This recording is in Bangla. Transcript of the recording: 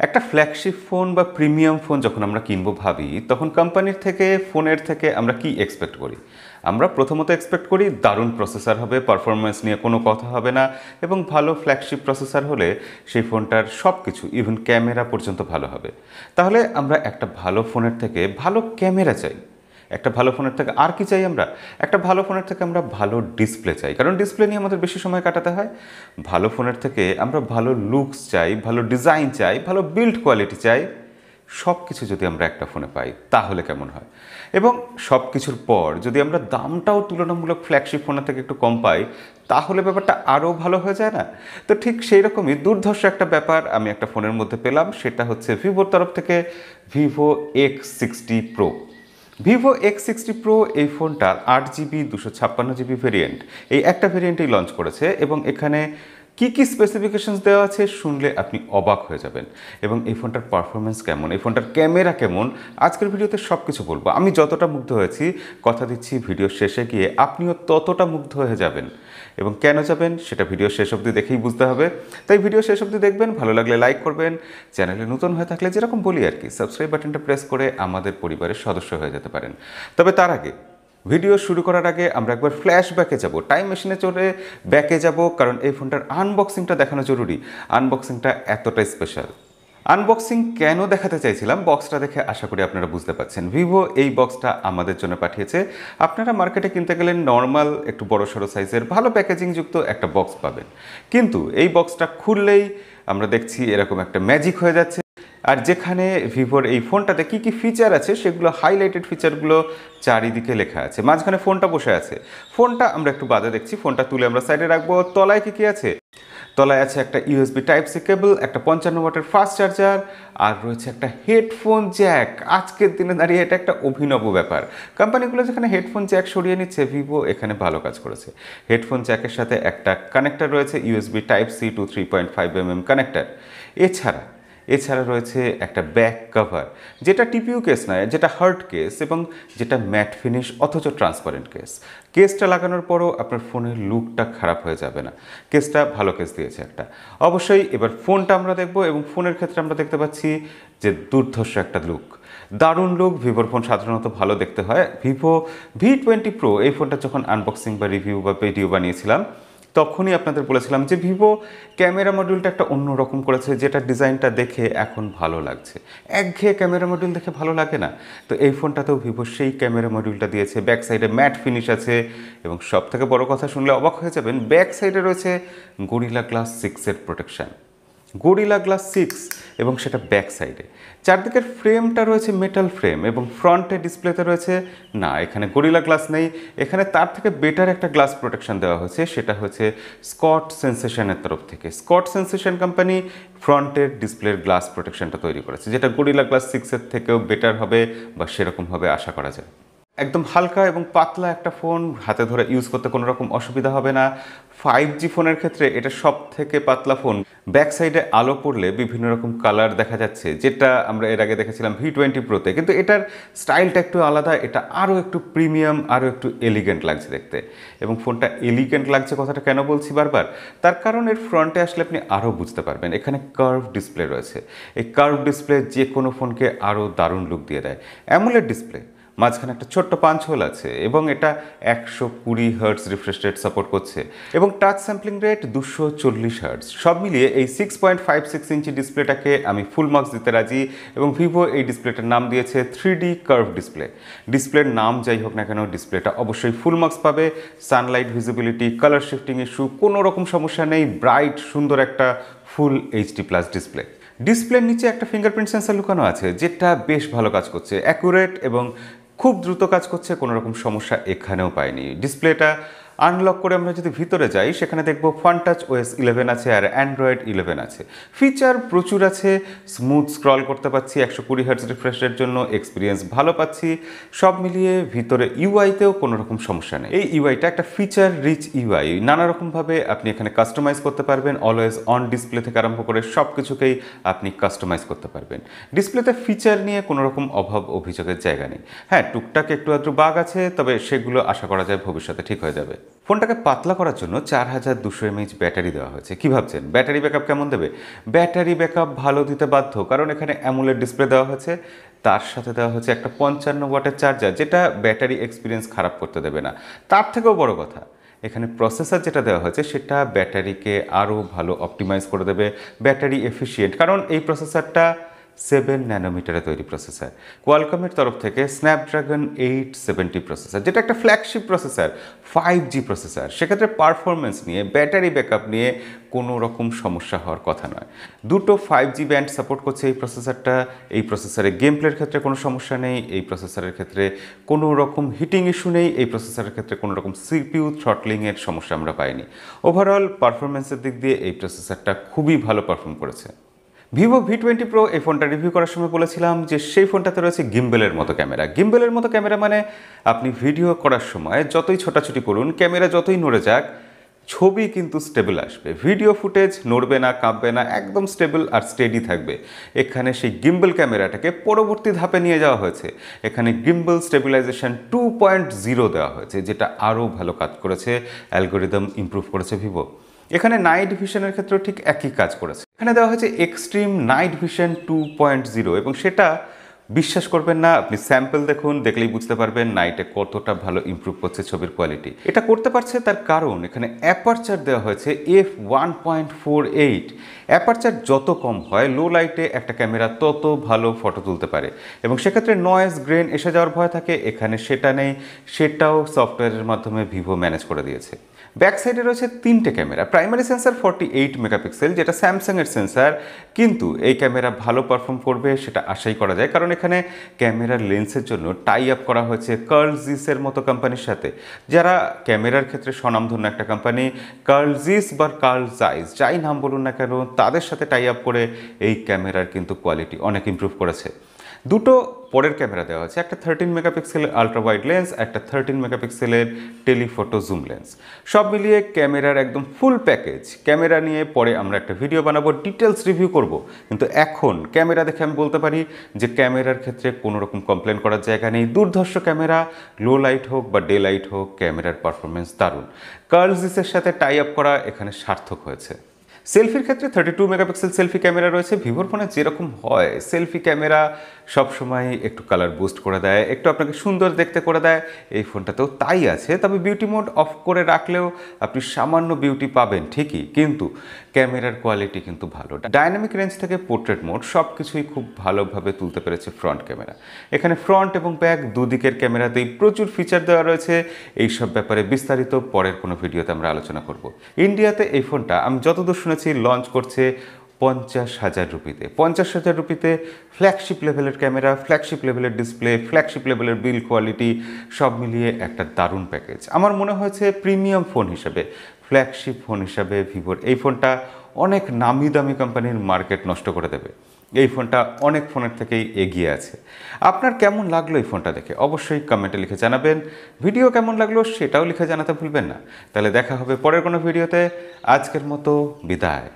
একটা ফ্ল্যাগশিপ ফোন বা প্রিমিয়াম ফোন যখন আমরা কিনবো ভাবি তখন কোম্পানির থেকে ফোনের থেকে আমরা কি এক্সপেক্ট করি? আমরা প্রথমত এক্সপেক্ট করি দারুণ প্রসেসর হবে, পারফরমেন্স নিয়ে কোনো কথা হবে না, এবং ভালো ফ্ল্যাগশিপ প্রসেসর হলে সেই ফোনটার সব কিছু ইভেন ক্যামেরা পর্যন্ত ভালো হবে। তাহলে আমরা একটা ভালো ফোনের থেকে ভালো ক্যামেরা চাই। একটা ভালো ফোনের থেকে আর কি চাই আমরা? একটা ভালো ফোনের থেকে আমরা ভালো ডিসপ্লে চাই, কারণ ডিসপ্লে নিয়ে আমাদের বেশি সময় কাটাতে হয়। ভালো ফোনের থেকে আমরা ভালো লুকস চাই, ভালো ডিজাইন চাই, ভালো বিল্ড কোয়ালিটি চাই। সব কিছু যদি আমরা একটা ফোনে পাই তাহলে কেমন হয়? এবং সব কিছুর পর যদি আমরা দামটাও তুলনামূলক ফ্ল্যাগশিপ ফোনের থেকে একটু কম পাই তাহলে ব্যাপারটা আরও ভালো হয়ে যায় না? তো ঠিক সেই রকমই দুর্ধর্ষ একটা ব্যাপার আমি একটা ফোনের মধ্যে পেলাম, সেটা হচ্ছে ভিভোর তরফ থেকে Vivo X60 Pro। Vivo X60 Pro এই ফোনটার 8GB 256GB ভেরিয়েন্ট, এই একটা ভেরিয়েন্টেই লঞ্চ করেছে, এবং এখানে কি কি স্পেসিফিকেশনস দেওয়া আছে শুনলে আপনি অবাক হয়ে যাবেন। এবং এই ফোনটার পারফরমেন্স কেমন, এই ফোনটার ক্যামেরা কেমন, আজকের ভিডিওতে সব কিছু বলবো। আমি যতটা মুগ্ধ হয়েছি, কথা দিচ্ছি ভিডিও শেষে গিয়ে আপনিও ততটা মুগ্ধ হয়ে যাবেন। এবং কেন যাবেন সেটা ভিডিও শেষ অবধি দেখেই বুঝতে হবে। তাই ভিডিও শেষ অবধি দেখবেন, ভালো লাগলে লাইক করবেন, চ্যানেলে নতুন হয়ে থাকলে যেরকম বলি আর কি, সাবস্ক্রাইব বাটনটা প্রেস করে আমাদের পরিবারের সদস্য হয়ে যেতে পারেন। তবে তার আগে, ভিডিও শুরু করার আগে আমরা একবার ফ্ল্যাশব্যাকে যাব, টাইম মেশিনে চড়ে ব্যাকে যাব, কারণ এই ফোনটার আনবক্সিংটা দেখানো জরুরি। আনবক্সিংটা এতটাই স্পেশাল। আনবক্সিং কেন দেখাতে চাইছিলাম, বক্সটা দেখে আশা করি আপনারা বুঝতে পারছেন। ভিভো এই বক্সটা আমাদের জন্য পাঠিয়েছে। আপনারা মার্কেটে কিনতে গেলে নর্মাল একটু বড়সড় সাইজের ভালো প্যাকেজিংযুক্ত একটা বক্স পাবেন, কিন্তু এই বক্সটা খুললেই আমরা দেখছি এরকম একটা ম্যাজিক হয়ে যাচ্ছে। আর যেখানে ভিভোর এই ফোনটাতে কী কী ফিচার আছে সেগুলো হাইলাইটেড ফিচারগুলো চারিদিকে লেখা আছে। মাঝখানে ফোনটা বসে আছে, ফোনটা আমরা একটু বাদে দেখছি, ফোনটা তুলে আমরা সাইডে রাখবো। তলায় কী কী আছে? তলায় আছে একটা USB Type-C কেবল, একটা 55 ওয়াটের ফাস্ট চার্জার, আর রয়েছে একটা হেডফোন জ্যাক। আজকের দিনে দাঁড়িয়ে এটা একটা অভিনব ব্যাপার। কোম্পানিগুলো যেখানে হেডফোন জ্যাক সরিয়ে নিচ্ছে, ভিভো এখানে ভালো কাজ করেছে। হেডফোন জ্যাকের সাথে একটা কানেক্টর রয়েছে, USB Type-C to 3.5mm connector. এছাড়া রয়েছে একটা ব্যাক কভার, যেটা টিপিউ কেস নয়, যেটা হার্ড কেস, এবং যেটা ম্যাট ফিনিশ অথচ ট্রান্সপারেন্ট কেস। কেসটা লাগানোর পরও আপনার ফোনের লুকটা খারাপ হয়ে যাবে না। কেসটা ভালো কেস দিয়েছে একটা। অবশ্যই এবার ফোনটা আমরা দেখব, এবং ফোনের ক্ষেত্রে আমরা দেখতে পাচ্ছি যে দুর্ধর্ষ একটা লুক, দারুণ লুক। ভিভোর ফোন সাধারণত ভালো দেখতে হয়। ভিভো V20 Pro এই ফোনটা যখন আনবক্সিং বা রিভিউ বা ভিডিও বানিয়েছিলাম তখনই আপনাদের বলেছিলাম যে ভিভো ক্যামেরা মডিউলটা একটা অন্যরকম করেছে, যেটা ডিজাইনটা দেখে এখন ভালো লাগছে। একঘেয়ে ক্যামেরা মডিউল দেখে ভালো লাগে না, তো এই ফোনটাতেও ভিভো সেই ক্যামেরা মডিউলটা দিয়েছে। ব্যাক সাইডে ম্যাট ফিনিশ আছে, এবং সব থেকে বড় কথা শুনলে অবাক হয়ে যাবেন, ব্যাক সাইডে রয়েছে গরিলা গ্লাস 6-এর প্রোটেকশান। গরিলা গ্লাস 6, এবং সেটা ব্যাক সাইডে। চারদিকের ফ্রেমটা রয়েছে মেটাল ফ্রেম, এবং ফ্রন্টে ডিসপ্লেতে রয়েছে না, এখানে গরিলা গ্লাস নেই, এখানে তার থেকে বেটার একটা গ্লাস প্রোটেকশন দেওয়া হয়েছে। সেটা হচ্ছে স্কট সেন্সেশনের তরফ থেকে। স্কট সেন্সেশন কোম্পানি ফ্রন্টের ডিসপ্লের গ্লাস প্রোটেকশনটা তৈরি করেছে, যেটা গরিলা গ্লাস 6-এর থেকেও বেটার হবে বা সেরকম হবে আশা করা যায়। একদম হালকা এবং পাতলা একটা ফোন, হাতে ধরে ইউজ করতে কোনো রকম অসুবিধা হবে না। 5G ফোনের ক্ষেত্রে এটা সব থেকে পাতলা ফোন। ব্যাক সাইডে আলো পড়লে বিভিন্ন রকম কালার দেখা যাচ্ছে, যেটা আমরা এর আগে দেখেছিলাম V20 Pro-তে, কিন্তু এটার স্টাইলটা একটু আলাদা। এটা আরও একটু প্রিমিয়াম, আরও একটু এলিগেন্ট লাগছে দেখতে। এবং ফোনটা এলিগেন্ট লাগছে কথাটা কেন বলছি বারবার, তার কারণ এর ফ্রন্টে আসলে আপনি আরও বুঝতে পারবেন। এখানে কার্ভ ডিসপ্লে রয়েছে। এই কার্ভ ডিসপ্লে যে কোনো ফোনকে আরও দারুণ লুক দিয়ে দেয়। অ্যামোলেড ডিসপ্লে, মাঝখানে একটা ছোট্ট পাঞ্চ হোল আছে, এবং এটা 120 হার্টজ রিফ্রেশ রেট সাপোর্ট করছে, এবং টাচ স্যাম্পলিং রেট 240 হার্টজ। সব মিলিয়ে এই 6.56 ইঞ্চি ডিসপ্লেটাকে আমি ফুল মার্কস দিতে রাজি। এবং ভিভো এই ডিসপ্লেটার নাম দিয়েছে 3D কার্ভ ডিসপ্লে। ডিসপ্লের নাম যাই হোক না কেন, ডিসপ্লেটা অবশ্যই ফুল মার্কস পাবে। Sunlight visibility, colour shifting issue, কোনো রকম সমস্যা নেই। ব্রাইট সুন্দর একটা ফুল HD+ ডিসপ্লে। ডিসপ্লের নিচে একটা ফিঙ্গারপ্রিন্ট সেন্সর লুকানো আছে, যেটা বেশ ভালো কাজ করছে, অ্যাকুরেট এবং খুব দ্রুত কাজ করছে, কোনো রকম সমস্যা এখানেও পাইনি। ডিসপ্লেটা আনলক করে আমরা যদি ভিতরে যাই, সেখানে দেখব ফানটাচ OS 11 আছে আর অ্যান্ড্রয়েড 11 আছে। ফিচার প্রচুর আছে, স্মুথ স্ক্রল করতে পারছি, 120 হার্টজ রিফ্রেশের জন্য এক্সপিরিয়েন্স ভালো পাচ্ছি। সব মিলিয়ে ভিতরে ইউআইতেও কোনো রকম সমস্যা নেই। এই ইউআইটা একটা ফিচার রিচ ইউআই, নানা রকমভাবে আপনি এখানে কাস্টমাইজ করতে পারবেন। অলওয়েজ অন ডিসপ্লে থেকে আরম্ভ করে সব কিছুকেই আপনি কাস্টমাইজ করতে পারবেন। ডিসপ্লেতে ফিচার নিয়ে কোনো রকম অভাব অভিযোগের জায়গা নেই। হ্যাঁ, টুকটাক একটু আধটু বাগ আছে, তবে সেগুলো আশা করা যায় ভবিষ্যতে ঠিক হয়ে যাবে। ফোনটাকে পাতলা করার জন্য 4200 mAh ব্যাটারি দেওয়া হয়েছে। কি ভাবছেন ব্যাটারি ব্যাকআপ কেমন দেবে? ব্যাটারি ব্যাকআপ ভালো দিতে বাধ্য, কারণ এখানে অ্যামোলেড ডিসপ্লে দেওয়া হয়েছে, তার সাথে দেওয়া হচ্ছে একটা 55 ওয়াটের চার্জার, যেটা ব্যাটারি এক্সপিরিয়েন্স খারাপ করতে দেবে না। তার থেকেও বড় কথা, এখানে প্রসেসর যেটা দেওয়া হয়েছে সেটা ব্যাটারিকে আরও ভালো অপটিমাইজ করে দেবে, ব্যাটারি এফিশিয়েন্ট, কারণ এই প্রসেসরটা 7 ন্যানোমিটারে তৈরি প্রসেসর। কোয়ালকমের তরফ থেকে স্ন্যাপড্রাগন 870 প্রসেসর, যেটা একটা ফ্ল্যাগশিপ প্রসেসর, 5G প্রসেসর। সেক্ষেত্রে পারফরমেন্স নিয়ে, ব্যাটারি ব্যাকআপ নিয়ে কোনো রকম সমস্যা হওয়ার কথা নয়। দুটো 5G ব্যান্ড সাপোর্ট করছে এই প্রসেসরটা। এই প্রসেসরের গেম প্লের ক্ষেত্রে কোনো সমস্যা নেই, এই প্রসেসরের ক্ষেত্রে কোনো রকম হিটিং ইস্যু নেই, এই প্রসেসরের ক্ষেত্রে কোনো রকম সিপিইউ থ্রটলিংয়ের সমস্যা আমরা পাইনি। ওভারঅল পারফরমেন্সের দিক দিয়ে এই প্রসেসরটা খুবই ভালো পারফর্ম করেছে। ভিভো V20 Pro এই ফোনটা রিভিউ করার সময় বলেছিলাম যে সেই ফোনটাতে রয়েছে গিম্বেলের মতো ক্যামেরা। গিম্বেলের মতো ক্যামেরা মানে আপনি ভিডিও করার সময় যতই ছোটাছুটি করুন, ক্যামেরা যতই নড়ে যাক, ছবি কিন্তু স্টেবল আসবে, ভিডিও ফুটেজ নড়বে না, কাঁপবে না, একদম স্টেবল আর স্টেডি থাকবে। এখানে সেই গিম্বল ক্যামেরাটাকে পরবর্তী ধাপে নিয়ে যাওয়া হয়েছে। এখানে গিম্বল স্টেবিলাইজেশন 2.0 দেওয়া হয়েছে, যেটা আরও ভালো কাজ করেছে, অ্যালগোরিদম ইমপ্রুভ করেছে ভিভো। এখানে নাইট ভিশনের ক্ষেত্রেও ঠিক একই কাজ করেছে। এখানে দেওয়া হয়েছে এক্সট্রিম নাইট ভিশন 2.0, এবং সেটা বিশ্বাস করবেন না, আপনি স্যাম্পল দেখুন, দেখলেই বুঝতে পারবেন নাইটে কতটা ভালো ইমপ্রুভ করছে ছবির কোয়ালিটি। এটা করতে পারছে তার কারণ এখানে অ্যাপারচার দেওয়া হয়েছে f1.48। অ্যাপারচার যত কম হয়, লো লাইটে একটা ক্যামেরা তত ভালো ফটো তুলতে পারে, এবং সেক্ষেত্রে নয়েজ গ্রেন এসে যাওয়ার ভয় থাকে। এখানে সেটা নেই, সেটাও সফটওয়্যারের মাধ্যমে ভিভো ম্যানেজ করে দিয়েছে। ব্যাক সাইডে রয়েছে 3টে ক্যামেরা। প্রাইমারি সেন্সার 48 মেগাপিক্সেল, যেটা স্যামসাংয়ের সেন্সার, কিন্তু এই ক্যামেরা ভালো পারফর্ম করবে সেটা আশাই করা যায়, কারণ এখানে ক্যামেরার লেন্সের জন্য টাই আপ করা হয়েছে কার্ল জিসের মতো কোম্পানির সাথে, যারা ক্যামেরার ক্ষেত্রে স্বনামধন্য একটা কোম্পানি। কার্ল জিস বা কার্ল জাইস, যাই নাম বলুন না কেন, তাদের সাথে টাই আপ করে এই ক্যামেরার কিন্তু কোয়ালিটি অনেক ইমপ্রুভ করেছে। দুটো পরের ক্যামেরা দেওয়া হয়েছে, একটা 13 মেগাপিক্সেলের আলট্রা ওয়াইড লেন্স, একটা 13 মেগাপিক্সেলের টেলিফটো জুম লেন্স। সব মিলিয়ে ক্যামেরার একদম ফুল প্যাকেজ। ক্যামেরা নিয়ে পরে আমরা একটা ভিডিও বানাবো, ডিটেলস রিভিউ করব, কিন্তু এখন ক্যামেরা দেখে আমি বলতে পারি যে ক্যামেরার ক্ষেত্রে কোনো রকম কমপ্লেন করার জায়গা নেই। দুর্ধর্ষ ক্যামেরা, লো লাইট হোক বা ডে লাইট হোক, ক্যামেরার পারফরমেন্স দারুণ। কার্ল জিসের সাথে টাই আপ করা এখানে সার্থক হয়েছে। সেলফির ক্ষেত্রে 32 মেগাপিক্সেল সেলফি ক্যামেরা রয়েছে। ভিভোর ফোনে যেরকম হয়, সেলফি ক্যামেরা সবসময় একটু কালার বুস্ট করে দেয়, একটু আপনাকে সুন্দর দেখতে করে দেয়, এই ফোনটাতেও তাই আছে। তবে বিউটি মোড অফ করে রাখলেও আপনি সামান্য বিউটি পাবেন ঠিকই, কিন্তু ক্যামেরার কোয়ালিটি কিন্তু ভালো। ডাইনামিক রেঞ্জ থেকে পোর্ট্রেট মোড সব কিছুই খুব ভালোভাবে তুলতে পেরেছে ফ্রন্ট ক্যামেরা। এখানে ফ্রন্ট এবং ব্যাক দুদিকের ক্যামেরাতেই প্রচুর ফিচার দেওয়া রয়েছে। এইসব ব্যাপারে বিস্তারিত পরের কোনো ভিডিওতে আমরা আলোচনা করব। ইন্ডিয়াতে এই ফোনটা আমি যতদূর শুনেছি লঞ্চ করছে 50,000 রুপিতে। 50,000 রুপিতে ফ্ল্যাগশিপ লেভেলের ক্যামেরা, ফ্ল্যাগশিপ লেভেলের ডিসপ্লে, ফ্ল্যাগশিপ লেভেলের বিল্ড কোয়ালিটি, সব মিলিয়ে একটা দারুণ প্যাকেজ। আমার মনে হয়েছে প্রিমিয়াম ফোন হিসাবে, ফ্ল্যাগশিপ ফোন হিসাবে ভিভোর এই ফোনটা অনেক নামি দামি কোম্পানির মার্কেট নষ্ট করে দেবে। এই ফোনটা অনেক ফোনের থেকেই এগিয়ে আছে। আপনার কেমন লাগলো এই ফোনটা দেখে অবশ্যই কমেন্টে লিখে জানাবেন। ভিডিও কেমন লাগলো সেটাও লিখে জানাতে ভুলবেন না। তাহলে দেখা হবে পরের কোনো ভিডিওতে। আজকের মতো বিদায়।